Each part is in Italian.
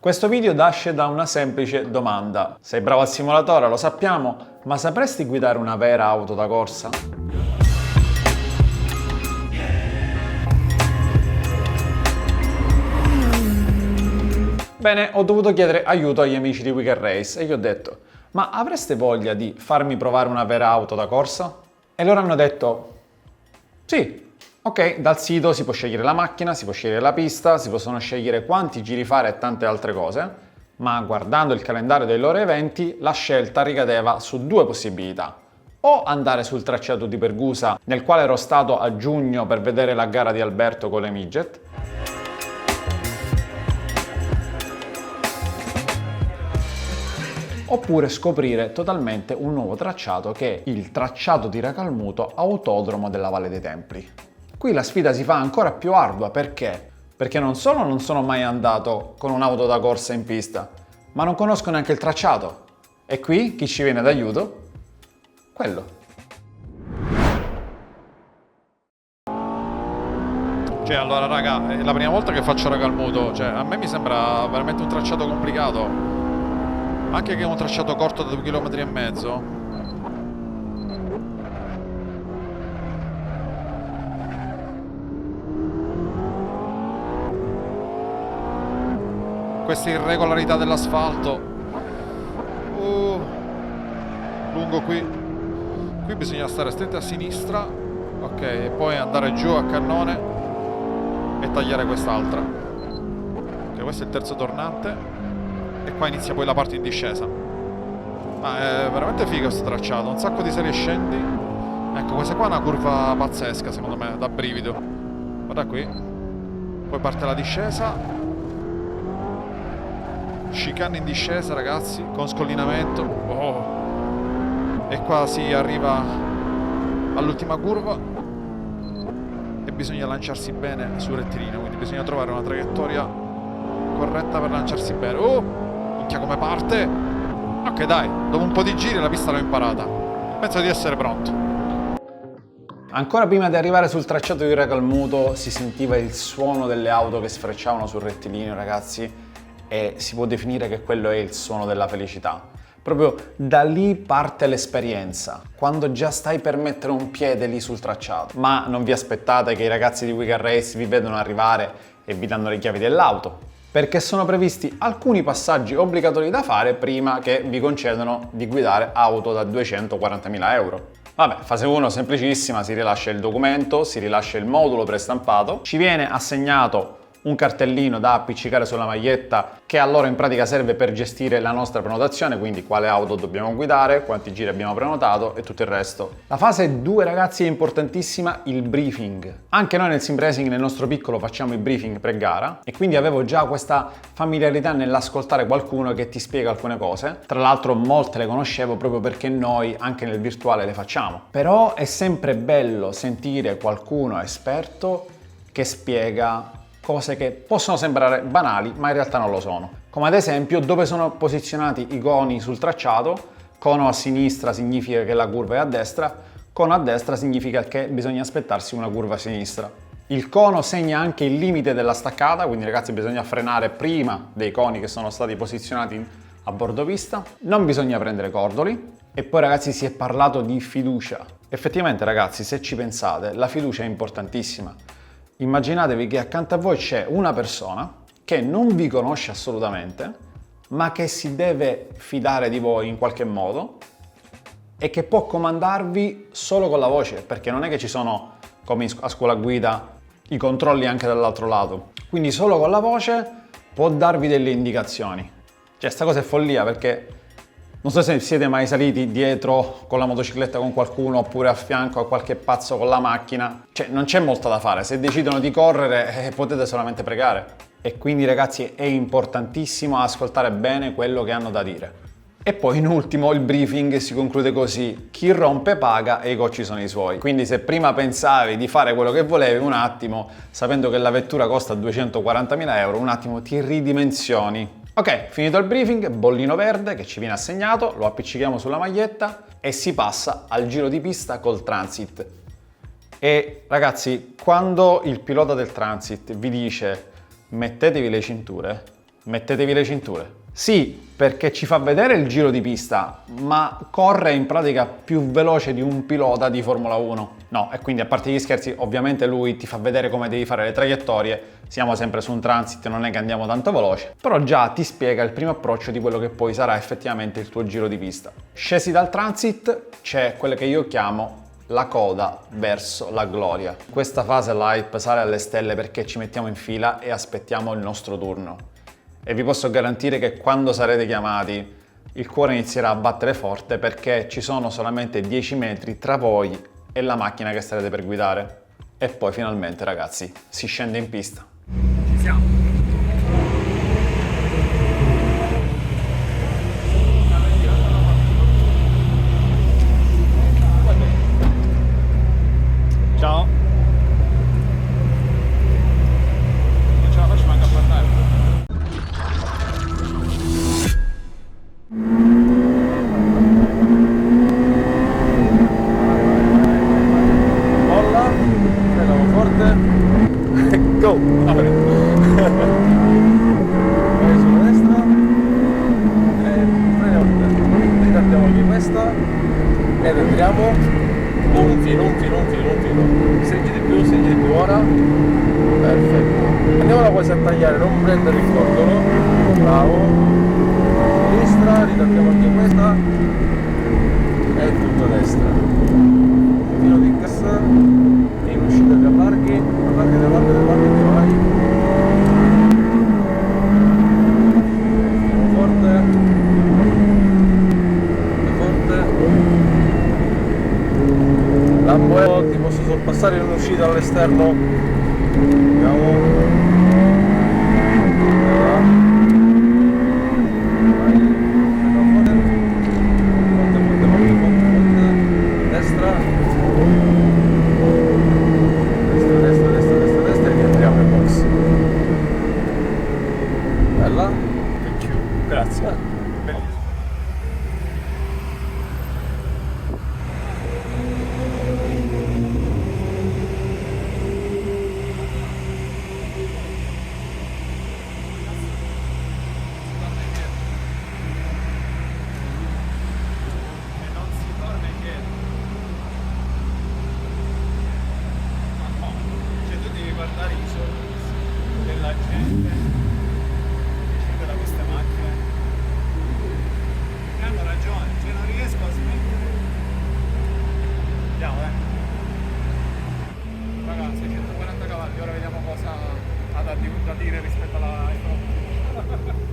Questo video nasce da una semplice domanda. Sei bravo al simulatore, lo sappiamo, ma sapresti guidare una vera auto da corsa? Bene, ho dovuto chiedere aiuto agli amici di Weekend Race e gli ho detto: ma avreste voglia di farmi provare una vera auto da corsa? E loro hanno detto: sì. Ok, dal sito si può scegliere la macchina, si può scegliere la pista, si possono scegliere quanti giri fare e tante altre cose, ma guardando il calendario dei loro eventi, la scelta ricadeva su due possibilità. O andare sul tracciato di Pergusa, nel quale ero stato a giugno per vedere la gara di Alberto con le Midget, oppure scoprire totalmente un nuovo tracciato che è il tracciato di Racalmuto Autodromo della Valle dei Templi. Qui la sfida si fa ancora più ardua perché? Perché non solo non sono mai andato con un'auto da corsa in pista, ma non conosco neanche il tracciato. E qui chi ci viene d'aiuto? Quello. Cioè, allora raga, è la prima volta che faccio Racalmuto, cioè a me mi sembra veramente un tracciato complicato. Anche che è un tracciato corto da 2,5 km. Queste irregolarità dell'asfalto. Lungo qui. Qui bisogna stare stretti a sinistra. Ok, e poi andare giù a cannone e tagliare quest'altra. Ok, questo è il terzo tornante. E qua inizia poi la parte in discesa. Ma è veramente figo questo tracciato. Un sacco di sali e scendi. Ecco, questa qua è una curva pazzesca secondo me, da brivido. Guarda qui. Poi parte la discesa. Chicane in discesa, ragazzi, con scollinamento. E qua si arriva all'ultima curva e bisogna lanciarsi bene sul rettilineo, quindi bisogna trovare una traiettoria corretta per lanciarsi bene. Minchia come parte. Ok, dai, dopo un po' di giri la pista l'ho imparata. Penso di essere pronto. Ancora prima di arrivare sul tracciato di Racalmuto si sentiva il suono delle auto che sfrecciavano sul rettilineo, ragazzi. E si può definire che quello è il suono della felicità. Proprio da lì parte l'esperienza, quando già stai per mettere un piede lì sul tracciato. Ma non vi aspettate che i ragazzi di Weekend Race vi vedono arrivare e vi danno le chiavi dell'auto, perché sono previsti alcuni passaggi obbligatori da fare prima che vi concedono di guidare auto da 240.000 euro. Vabbè, fase 1 semplicissima, si rilascia il documento, si rilascia il modulo prestampato, ci viene assegnato un cartellino da appiccicare sulla maglietta che a loro in pratica serve per gestire la nostra prenotazione, quindi quale auto dobbiamo guidare, quanti giri abbiamo prenotato e tutto il resto. La fase 2, ragazzi, è importantissima, il briefing. Anche noi nel sim racing, nel nostro piccolo, facciamo i briefing pre-gara e quindi avevo già questa familiarità nell'ascoltare qualcuno che ti spiega alcune cose. Tra l'altro molte le conoscevo proprio perché noi anche nel virtuale le facciamo. Però è sempre bello sentire qualcuno esperto che spiega cose che possono sembrare banali, ma in realtà non lo sono. Come ad esempio dove sono posizionati i coni sul tracciato. Cono a sinistra significa che la curva è a destra, cono a destra significa che bisogna aspettarsi una curva a sinistra. Il cono segna anche il limite della staccata, quindi ragazzi bisogna frenare prima dei coni che sono stati posizionati a bordo pista. Non bisogna prendere cordoli. E poi ragazzi si è parlato di fiducia. Effettivamente ragazzi, se ci pensate, la fiducia è importantissima. Immaginatevi che accanto a voi c'è una persona che non vi conosce assolutamente, ma che si deve fidare di voi in qualche modo e che può comandarvi solo con la voce, perché non è che ci sono, come a scuola guida, i controlli anche dall'altro lato. Quindi solo con la voce può darvi delle indicazioni. Cioè, sta cosa è follia, perché non so se siete mai saliti dietro con la motocicletta con qualcuno oppure a fianco a qualche pazzo con la macchina. Cioè, non c'è molto da fare. Se decidono di correre, potete solamente pregare. E quindi, ragazzi, è importantissimo ascoltare bene quello che hanno da dire. E poi, in ultimo, il briefing si conclude così: chi rompe paga e i cocci sono i suoi. Quindi, se prima pensavi di fare quello che volevi, un attimo, sapendo che la vettura costa 240.000 euro, un attimo ti ridimensioni. Ok, finito il briefing, bollino verde che ci viene assegnato, lo appiccichiamo sulla maglietta e si passa al giro di pista col transit. E ragazzi, quando il pilota del transit vi dice mettetevi le cinture, Mettetevi le cinture. Sì, perché ci fa vedere il giro di pista, ma corre in pratica più veloce di un pilota di Formula 1. No, e quindi a parte gli scherzi, ovviamente lui ti fa vedere come devi fare le traiettorie, siamo sempre su un transit, non è che andiamo tanto veloce, però già ti spiega il primo approccio di quello che poi sarà effettivamente il tuo giro di pista. Scesi dal transit, c'è quello che io chiamo la coda verso la gloria. In questa fase l'hype sale alle stelle perché ci mettiamo in fila e aspettiamo il nostro turno. E vi posso garantire che quando sarete chiamati il cuore inizierà a battere forte perché ci sono solamente 10 metri tra voi e la macchina che starete per guidare. E poi finalmente, ragazzi, si scende in pista. Ci siamo. Ciao. Non ce la faccio manco a parlare. Molla, freniamo forte. Go! Apri. Vai sulla destra. E freniamo forte. Ritardiamo anche questa. Ed entriamo. Un filo. Stringi di più ora. Perfetto. Andiamo quasi a tagliare, non prendere il cordolo. Bravo. Sinistra, ritardiamo anche questa. E tutto a destra. Un filo di cassa. In uscita ti allarghi e vai. Tiro forte. Lambo, ti posso sorpassare in uscita all'esterno. Andiamo. Vai. Forte. Destra. Destra e rientriamo in box. Bella? Grazie. Da dire rispetto alla perfetto.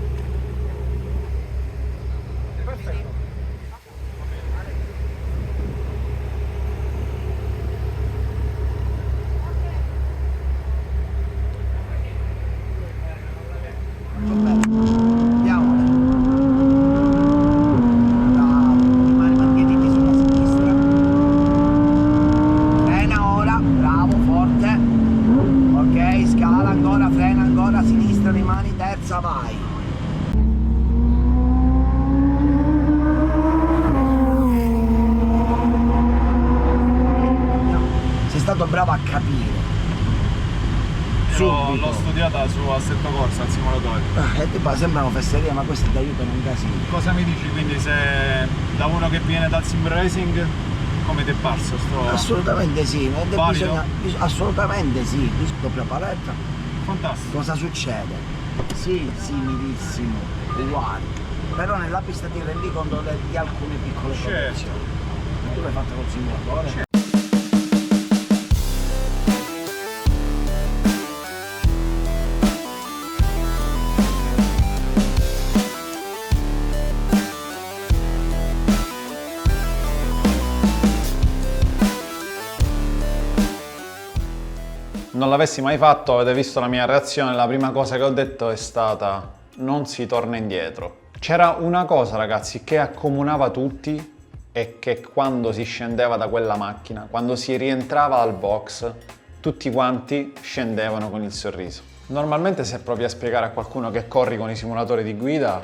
Vai. Sei stato bravo a capire. L'ho studiata su Assetto Corsa, al simulatore. E ti sembrano fesserie, ma questi ti aiutano un casino. Cosa mi dici quindi se da uno che viene dal sim racing, come ti è parso sto? Assolutamente sì, valido? Assolutamente sì, doppia paletta. Fantastico. Cosa succede? Sì, similissimo, uguali, però nella pista ti rendi conto di alcune piccole correzioni. Tu l'hai fatto col simulatore? Non l'avessi mai fatto, avete visto la mia reazione, la prima cosa che ho detto è stata: non si torna indietro. C'era una cosa, ragazzi, che accomunava tutti e che quando si scendeva da quella macchina, quando si rientrava al box, tutti quanti scendevano con il sorriso. Normalmente se provi a spiegare a qualcuno che corri con i simulatori di guida,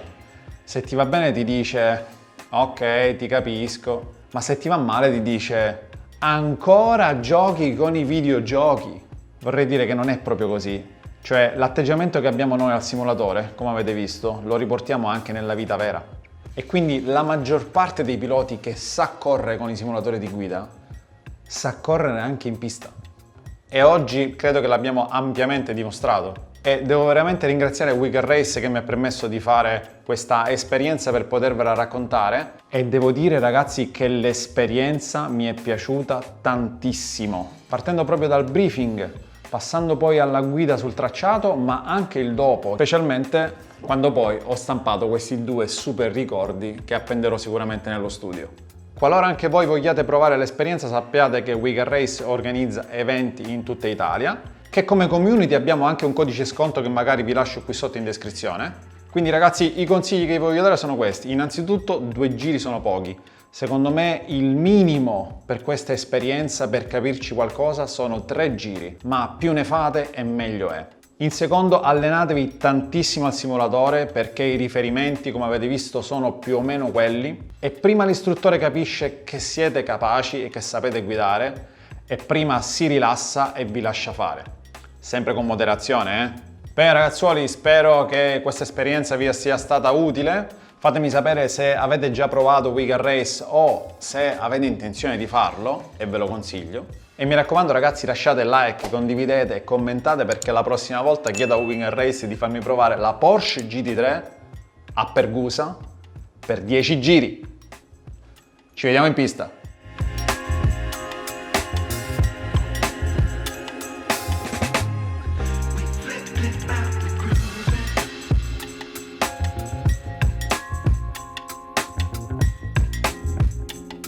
se ti va bene ti dice ok, ti capisco, ma se ti va male ti dice ancora giochi con i videogiochi. Vorrei dire che non è proprio così. Cioè l'atteggiamento che abbiamo noi al simulatore, come avete visto, lo riportiamo anche nella vita vera. E quindi la maggior parte dei piloti che sa correre con i simulatori di guida, sa correre anche in pista. E oggi credo che l'abbiamo ampiamente dimostrato. E devo veramente ringraziare Weekend Race che mi ha permesso di fare questa esperienza per potervela raccontare. E devo dire, ragazzi, che l'esperienza mi è piaciuta tantissimo. Partendo proprio dal briefing, passando poi alla guida sul tracciato, ma anche il dopo, specialmente quando poi ho stampato questi 2 super ricordi che appenderò sicuramente nello studio. Qualora anche voi vogliate provare l'esperienza, sappiate che Weekend Race organizza eventi in tutta Italia, che come community abbiamo anche un codice sconto che magari vi lascio qui sotto in descrizione. Quindi ragazzi, i consigli che vi voglio dare sono questi. Innanzitutto 2 giri sono pochi. Secondo me il minimo per questa esperienza, per capirci qualcosa, sono 3 giri, ma più ne fate e meglio è. In secondo, allenatevi tantissimo al simulatore perché i riferimenti, come avete visto, sono più o meno quelli e prima l'istruttore capisce che siete capaci e che sapete guidare e prima si rilassa e vi lascia fare. Sempre con moderazione, eh? Bene ragazzuoli, spero che questa esperienza vi sia stata utile. Fatemi sapere se avete già provato Weekend Race o se avete intenzione di farlo e ve lo consiglio. E mi raccomando ragazzi, lasciate like, condividete e commentate perché la prossima volta chiedo a Weekend Race di farmi provare la Porsche GT3 a Pergusa per 10 giri. Ci vediamo in pista!